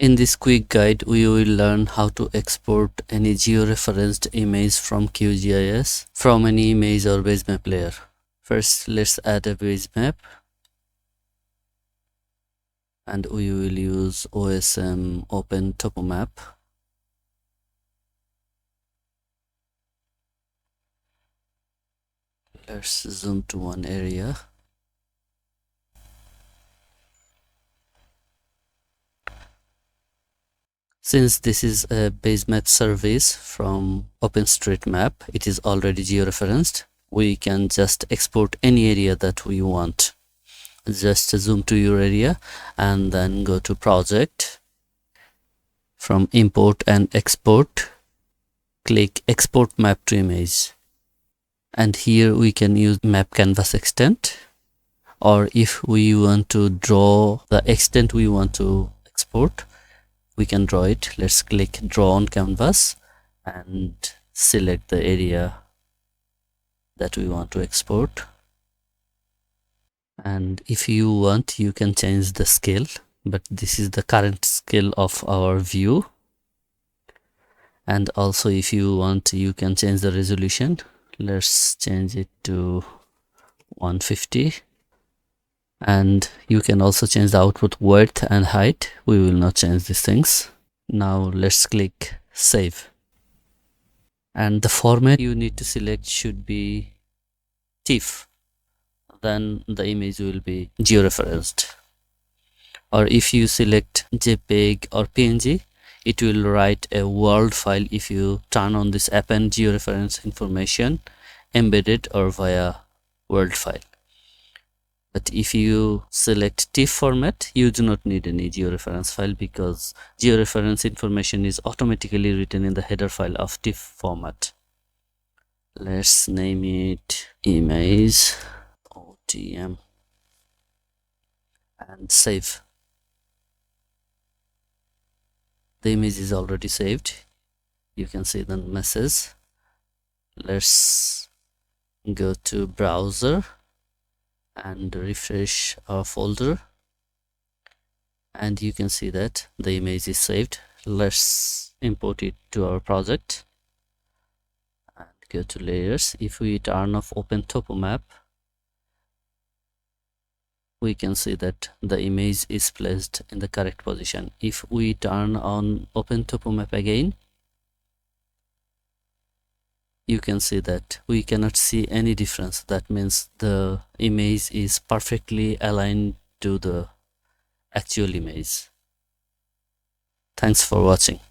In this quick guide, we will learn how to export any georeferenced image from QGIS from any image or basemap layer. First, let's add a basemap, and we will use OSM Open Topomap. Let's zoom to one area. Since this is a basemap service from OpenStreetMap, it is already georeferenced. We can just export any area that we want. Just zoom to your area and then go to project. From import and export, click export map to image. And here we can use map canvas extent, or if we want to draw the extent we want to export, we can draw it. Let's click draw on canvas and select the area that we want to export. And if you want, you can change the scale, but this is the current scale of our view. And also if you want, you can change the resolution. Let's change it to 150. And you can also change the output width and height. We will not change these things. Now let's click save. And the format you need to select should be TIFF. Then the image will be georeferenced. Or if you select JPEG or PNG, it will write a world file if you turn on this append georeference information embedded or via world file. But if you select TIFF format, you do not need any georeference file because georeference information is automatically written in the header file of TIFF format. Let's name it image OTM and save. The image is already saved. You can see the message. Let's go to browser and refresh our folder, and you can see that the image is saved. Let's import it to our project and go to layers. If we turn off Open Topomap, we can see that the image is placed in the correct position. If we turn on Open Topomap again, you can see that we cannot see any difference. That means the image is perfectly aligned to the actual image. Thanks for watching.